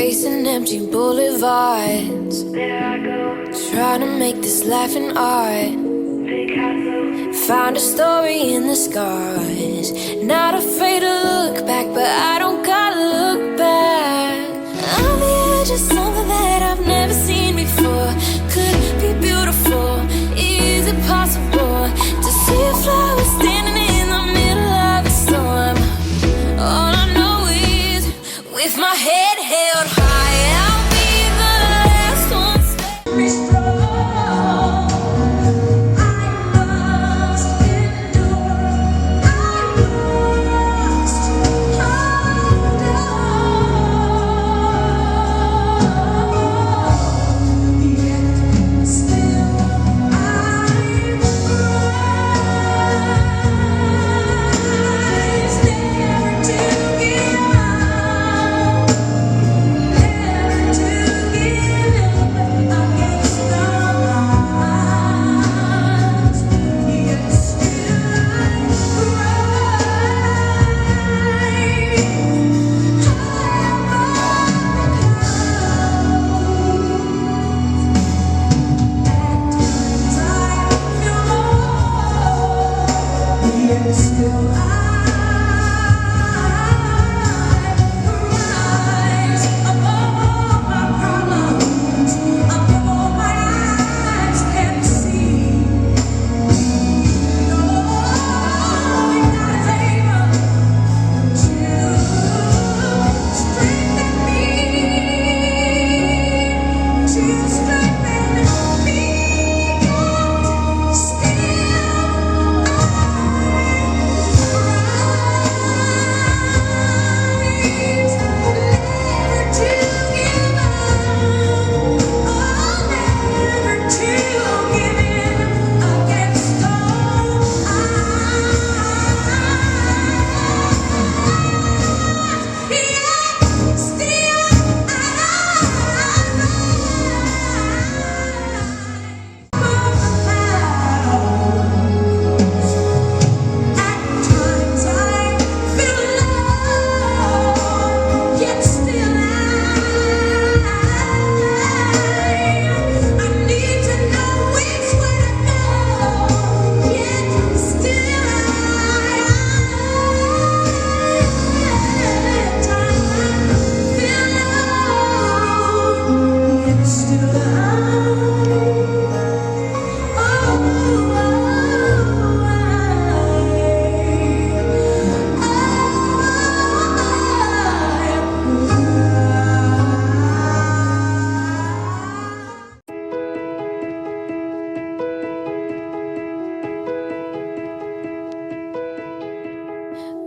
Racing empty boulevards, there I go, trying to make this life an art. Found a story in the scars, not afraid to look back, but I don't gotta look back. On the edge of something that I've never seen before. Could be beautiful, is it possible to see a flower standing in the middle of a storm? All I know is, with my head held high, I'll be the last one standing strong.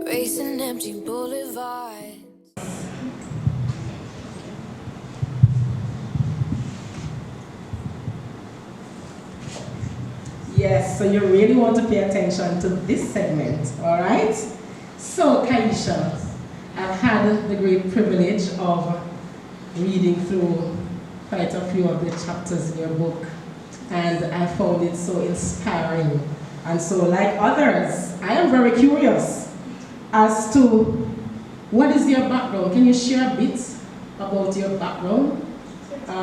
Racing empty boulevards. Yes, so you really want to pay attention to this segment, all right? So, Kaisha, I've had the great privilege of reading through quite a few of the chapters in your book, and I found it so inspiring. And so, like others, I am very curious as to what is your background. Can you share a bit about your background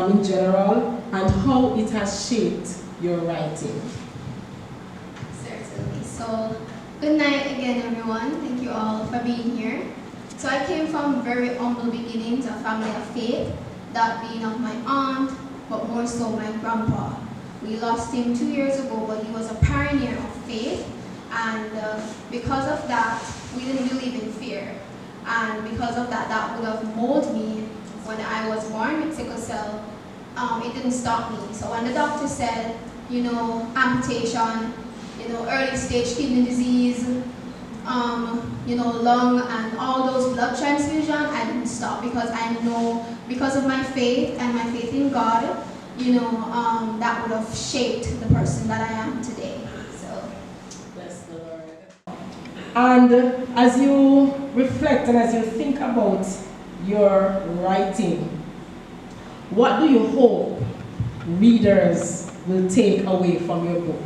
in general and how it has shaped your writing? Certainly. So, good night again, everyone. Thank you all for being here. So I came from very humble beginnings, a family of faith, that being of my aunt, but more so my grandpa. We lost him 2 years ago, but he was a pioneer of faith, and because of that, we didn't believe in fear. And because of that, that would have molded me when I was born with sickle cell. It didn't stop me. So when the doctor said, amputation, early stage kidney disease, lung and all those blood transfusion, I didn't stop because I know, because of my faith and my faith in God, that would have shaped the person that I am today. So, bless the Lord. And as you reflect and as you think about your writing, what do you hope readers will take away from your book?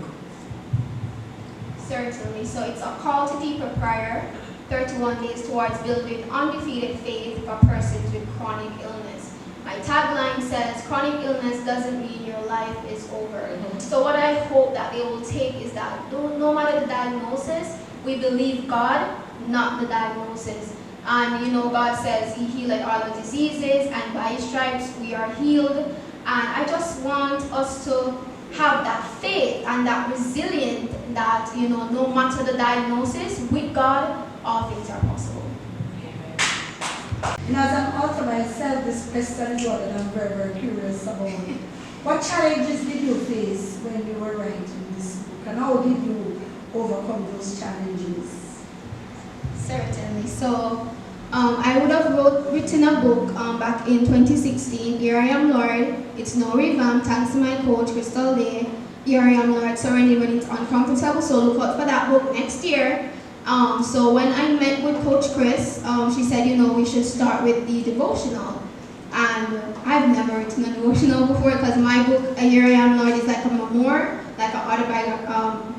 Certainly. So it's a call to deeper prayer, 31 days towards building undefeated faith for persons with chronic illness. tagline says, chronic illness doesn't mean your life is over. So what I hope that they will take is that no matter the diagnosis, we believe God, not the diagnosis. And you know, God says He healed all the diseases, and by His stripes we are healed. And I just want us to have that faith and that resilience that, you know, no matter the diagnosis, with God, all things are possible. And as an author myself, this question is one that I'm very, very curious about. What challenges did you face when you were writing this book, and how did you overcome those challenges? Certainly. So, I would have written a book back in 2016, Here I Am Lord. It's no revamp, thanks to my coach, Crystal Day. Here I Am Lord, surrendering when it's uncomfortable, so look out for that book next year. So when I met with Coach Chris, she said, you know, we should start with the devotional. And I've never written a devotional before, because my book, Here I Am Lord, is like a memoir, like an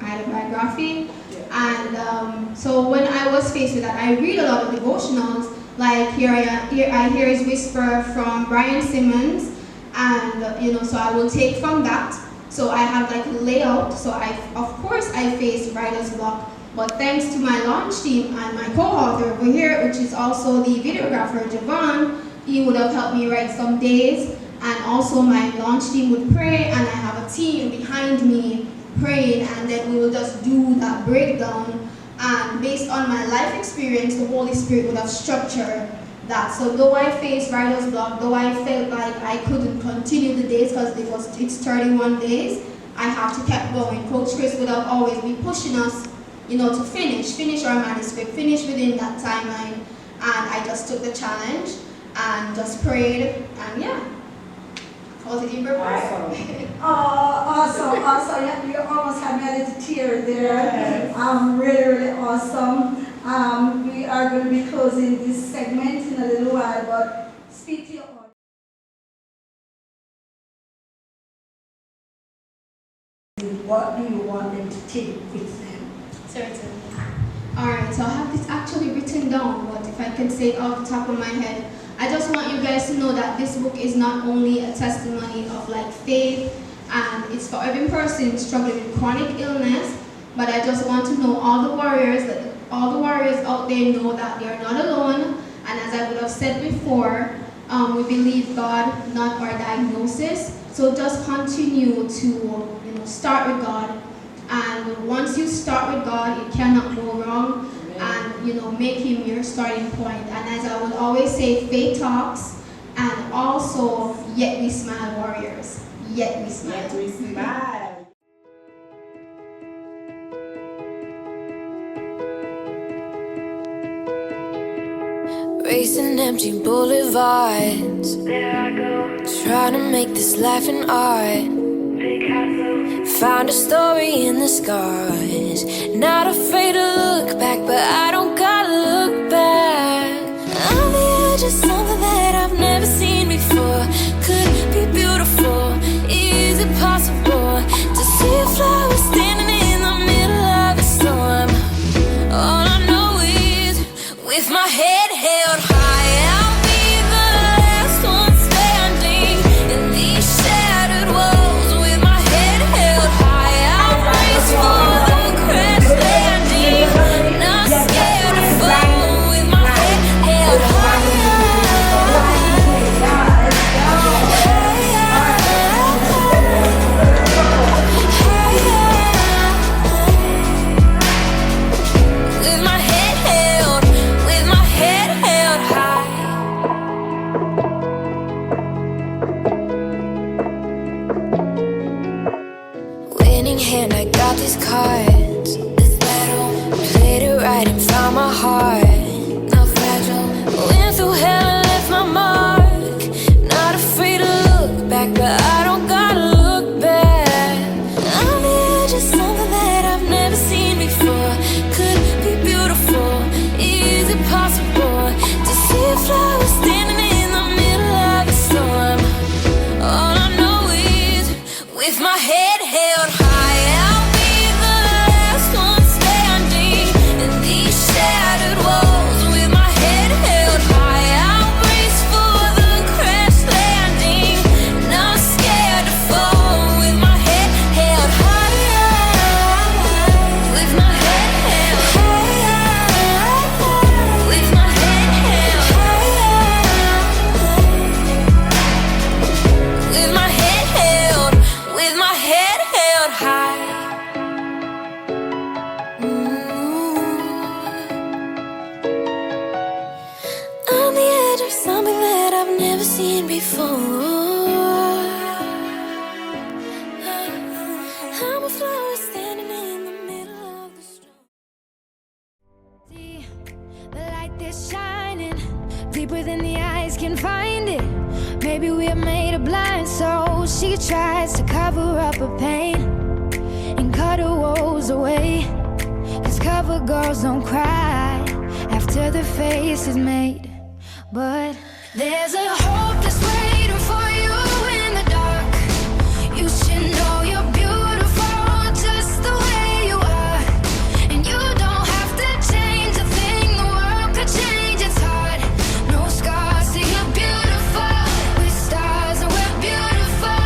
autobiography. And so when I was faced with that, I read a lot of devotionals, like Here I Hear His Whisper from Brian Simmons, and you know, so I will take from that. So I have like a layout, so of course I faced writer's block, but thanks to my launch team and my co-author over here, which is also the videographer, Javon, he would have helped me write some days, and also my launch team would pray, and I have a team behind me praying, and then we will just do that breakdown, and based on my life experience, the Holy Spirit would have structured that. So though I faced writer's block, though I felt like I couldn't continue the days because it's 31 days, I have to keep going. Coach Chris would have always been pushing us, you know, to finish our manuscript, finish within that timeline, and I just took the challenge and just prayed, and yeah. Positive Awesome. Awesome. You almost had me a little tear there. Really, really awesome. We are going to be closing this segment in a little while, but speak to your audience. What do you want them to take with them? Certainly. Alright, so I have this actually written down, but if I can say it off the top of my head, I just want you guys to know that this book is not only a testimony of like faith, and it's for every person struggling with chronic illness, but I just want to know all the warriors out there know that they are not alone. And as I would have said before, we believe God, not our diagnosis. So just continue to start with God, and once you start with God, it cannot go wrong. And make Him your starting point. And as I would always say, faith talks, and also yet we smile, warriors. Yet we smile. Yet we smile. Racing empty boulevards, there I go, trying to make this life an art. Found a story in the scars, not afraid to look back, but I don't gotta look back. On the edge of something that I've never seen before. Could be beautiful, is it possible to see a flower standing in the middle of a storm? All I know is, with my head held high, I'll be the last one standing in these shattered walls. With my head held high, I'll race for the crash. never seen before. I'm a flower standing in the middle of the storm. See the light that's shining deeper than the eyes can find it. Maybe we're made of blind, so she tries to cover up her pain and cut her woes away. 'Cause cover girls don't cry after their face is made. But there's a hope that's waiting for you in the dark. You should know you're beautiful just the way you are. And you don't have to change a thing, the world could change, it's hard. No scars, see you're beautiful. With stars and we're beautiful.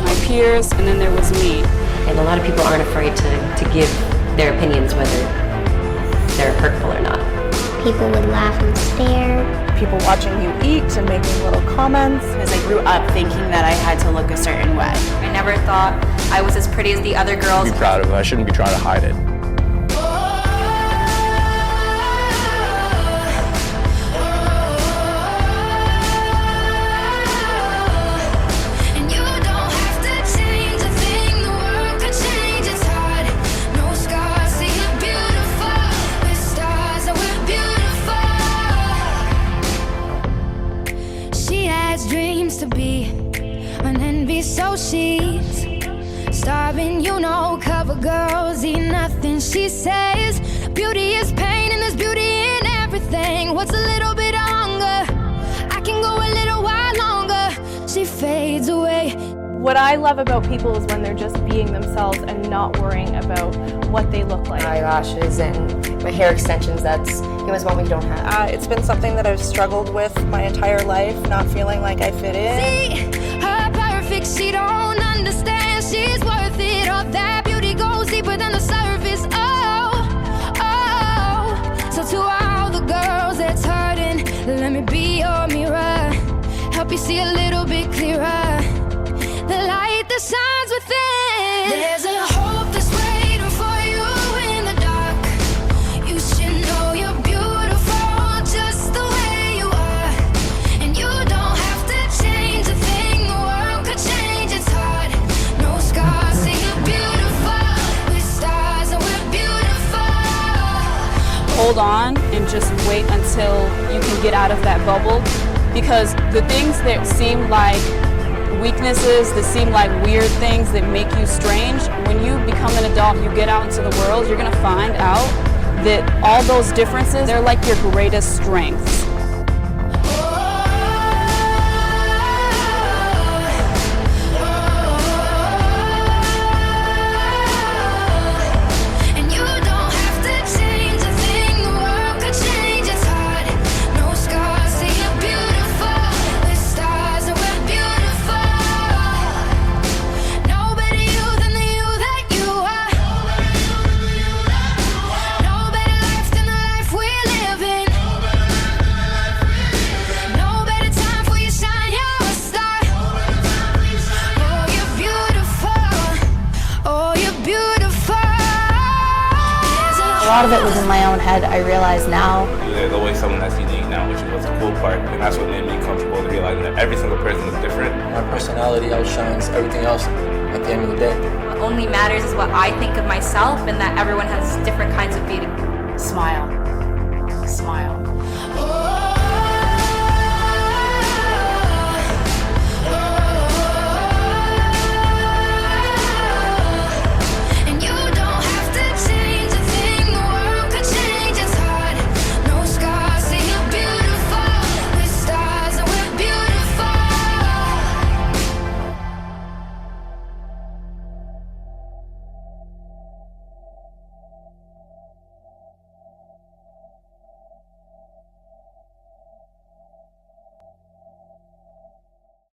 My peers, and then there was me. And a lot of people aren't afraid to give their opinions, whether they're hurtful or not. People would laugh and stare. People watching you eat and making little comments. Because I grew up thinking that I had to look a certain way. I never thought I was as pretty as the other girls. Be proud of it. I shouldn't be trying to hide it. Dreams to be an envy, so she's starving, you know. Cover girls eat nothing, she says. Beauty is pain and there's beauty in everything. What's a little bit of hunger? I can go a little while longer. She fades away. What I love about people is when they're just being themselves and not worrying about what they look like. Eyelashes and my hair extensions, that's what we don't have. It's been something that I've struggled with my entire life, not feeling like I fit in. See, her perfect, she don't understand. She's worth it, all that beauty goes deeper than the surface. Oh, oh. So to all the girls that's hurting, let me be your mirror. Help you see a little bit clearer. The light that shines within. There's a hope that's waiting for you in the dark. You should know you're beautiful just the way you are. And you don't have to change a thing, the world could change, it's hard. No scars, see you're beautiful. With stars and we're beautiful. Hold on and just wait until you can get out of that bubble, because the things that seem like weaknesses, that seem like weird things that make you strange, when you become an adult, you get out into the world, you're going to find out that all those differences, they're like your greatest strengths. A lot of it was in my own head, I realize now. There's always someone that's unique now, which is what's the cool part, and that's what made me comfortable to realize that every single person is different. My personality outshines everything else at the end of the day. What only matters is what I think of myself, and that everyone has different kinds of beauty. Smile. Smile.